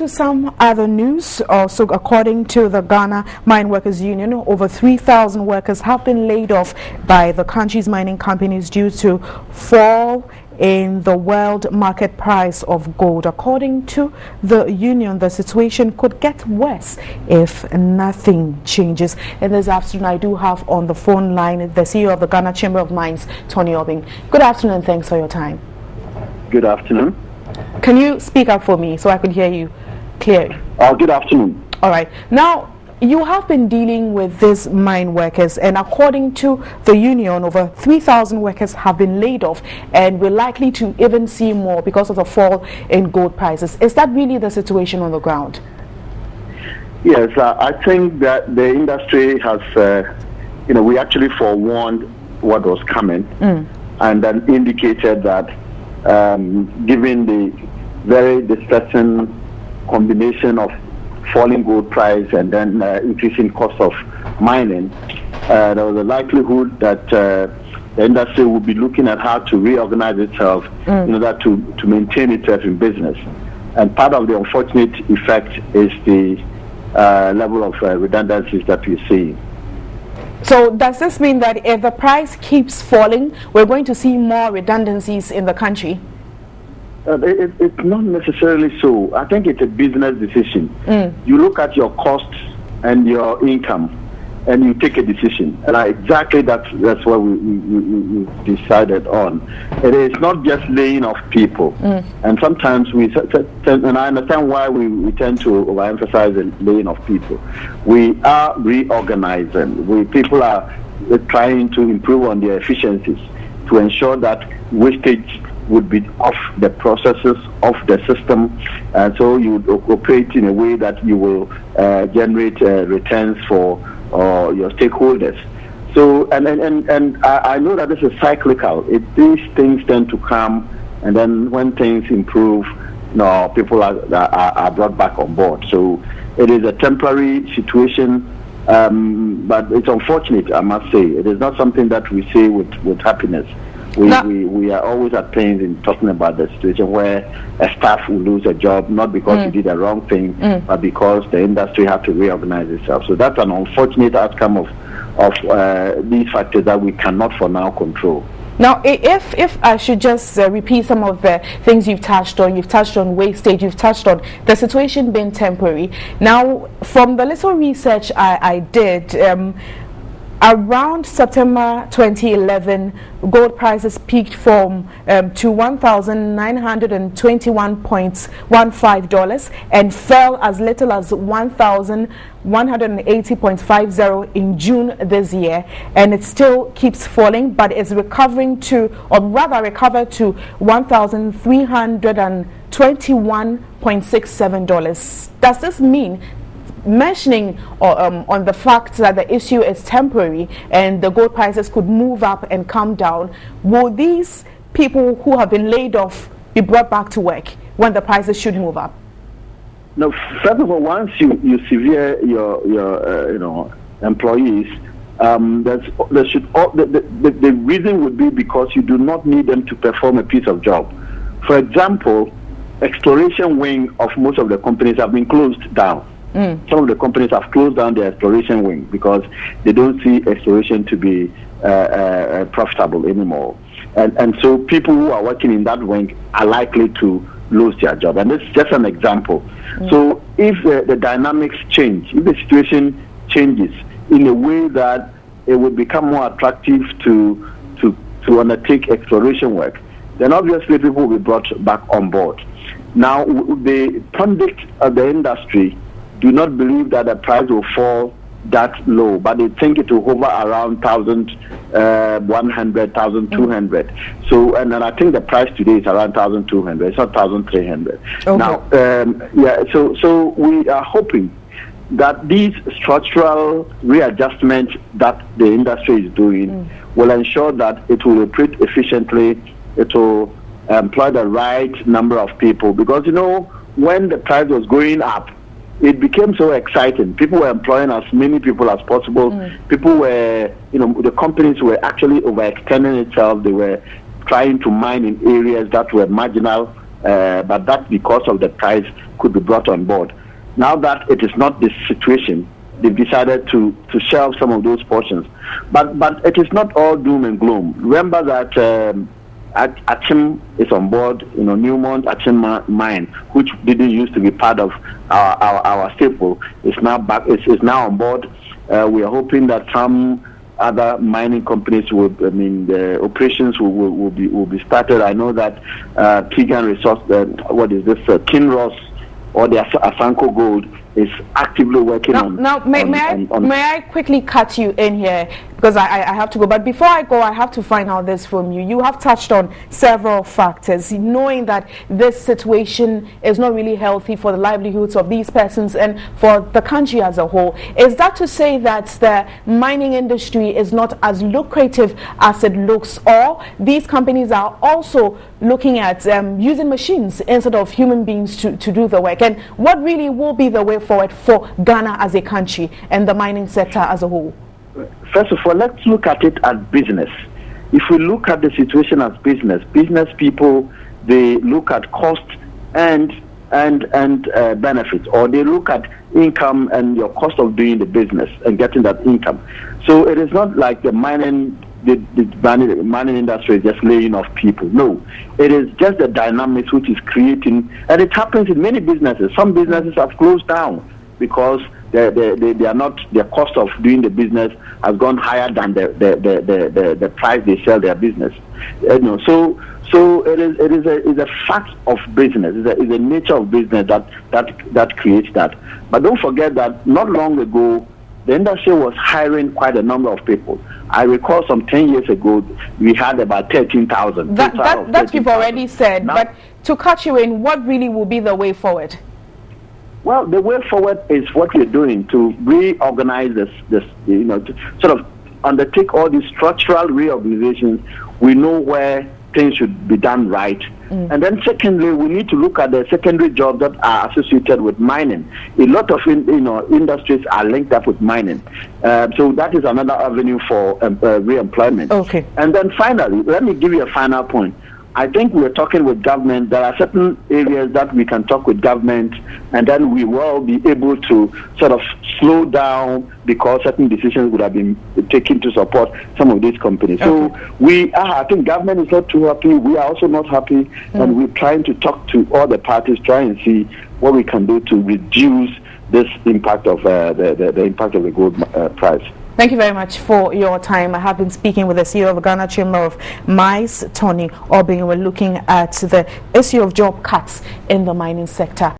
To some other news, also according to the Ghana Mine Workers Union, over 3,000 workers have been laid off by the country's mining companies due to fall in the world market price of gold. According to the union, the situation could get worse if nothing changes. And this afternoon, I do have on the phone line the CEO of the Ghana Chamber of Mines, Tony Obing. Good afternoon and thanks for your time. Good afternoon. Can you speak up for me so I can hear you clearly? Good afternoon. All right. Now, you have been dealing with these mine workers, and according to the union, over 3,000 workers have been laid off, and we're likely to even see more because of the fall in gold prices. Is that really the situation on the ground? Yes, I think that the industry has, we actually forewarned what was coming and then indicated that given the very distressing combination of falling gold price and then increasing cost of mining, there was a likelihood that the industry would be looking at how to reorganize itself in order to maintain itself in business. And part of the unfortunate effect is the level of redundancies that we're seeing. So does this mean that if the price keeps falling, we're going to see more redundancies in the country? It's not necessarily so. I think it's a business decision. You look at your costs and your income, and you take a decision. And exactly that's what we decided on. It is not just laying off people. And sometimes and I understand why we tend to overemphasize the laying off people. We are reorganizing. People are trying to improve on their efficiencies to ensure that wastage would be off the processes of the system, and so you operate in a way that you will generate returns for your stakeholders. So, and I know that this is cyclical. These things tend to come, and then when things improve, people are brought back on board. So it is a temporary situation, but it's unfortunate, I must say. It is not something that we say with happiness. We are always at pains in talking about the situation where a staff will lose a job, not because you did a wrong thing, but because the industry had to reorganize itself. So that's an unfortunate outcome of these factors that we cannot for now control. Now, if I should just repeat some of the things you've touched on wastage, you've touched on the situation being temporary. Now, from the little research I did, around September 2011, gold prices peaked to $1,921.15 and fell as little as $1,180.50 in June this year, and it still keeps falling, but it's recovered to $1,321.67. Does this mean, mentioning on the fact that the issue is temporary and the gold prices could move up and come down, will these people who have been laid off be brought back to work when the prices should move up? No, first of all, once you severe your employees, the reason would be because you do not need them to perform a piece of job. For example, exploration wing of most of the companies have been closed down. Some of the companies have closed down their exploration wing because they don't see exploration to be profitable anymore. And so people who are working in that wing are likely to lose their job. And this is just an example. So if the dynamics change, if the situation changes in a way that it would become more attractive to undertake exploration work, then obviously people will be brought back on board. Now, the pundits of the industry do not believe that the price will fall that low, but they think it will hover around 1,100, 1,200. So, and then I think the price today is around 1,200. It's not 1,300. Okay. Now, so we are hoping that these structural readjustments that the industry is doing will ensure that it will operate efficiently. It will employ the right number of people, because when the price was going up, it became so exciting. People were employing as many people as possible. People were, the companies were actually overextending itself. They were trying to mine in areas that were marginal but that because of the price could be brought on board. Now that it is not this situation, they've decided to shelve some of those portions. But it is not all doom and gloom. Remember that Achim is on board, Newmont Achim mine, which didn't used to be part of our staple, is now back. Is now on board. We are hoping that some other mining companies the operations will be started. I know that Keegan Resource, Kinross, or the Asanko Gold is actively working on. Now, may I quickly cut you in here, because I have to go. But before I go, I have to find out this from you. You have touched on several factors, knowing that this situation is not really healthy for the livelihoods of these persons and for the country as a whole. Is that to say that the mining industry is not as lucrative as it looks, or these companies are also looking at using machines instead of human beings to do the work? And what really will be the way forward for Ghana as a country and the mining sector as a whole? First of all, let's look at it as business. If we look at the situation as business people, they look at cost and benefits, or they look at income and your cost of doing the business and getting that income. So it is not like the mining industry is just laying off people. No, it is just the dynamics which is creating, and it happens in many businesses. Some businesses have closed down because they are not, their cost of doing the business has gone higher than the price they sell their business. So it is a fact of business. It's a nature of business that creates that. But don't forget that not long ago, the industry was hiring quite a number of people. I recall some 10 years ago, we had about 13,000. That you've already said. Now, but to cut you in, what really will be the way forward? Well, the way forward is what we're doing to reorganize this, to sort of undertake all these structural reorganizations. We know where things should be done right. And then secondly, we need to look at the secondary jobs that are associated with mining. A lot of industries are linked up with mining. So that is another avenue for re-employment. Okay. And then finally, let me give you a final point. I think we're talking with government. There are certain areas that we can talk with government, and then we will be able to sort of slow down because certain decisions would have been taken to support some of these companies. Okay. So I think government is not too happy. We are also not happy, and we're trying to talk to all the parties, try and see what we can do to reduce this impact of the impact of the gold price. Thank you very much for your time. I have been speaking with the CEO of the Ghana Chamber of Mines, Tony Obing. We're looking at the issue of job cuts in the mining sector.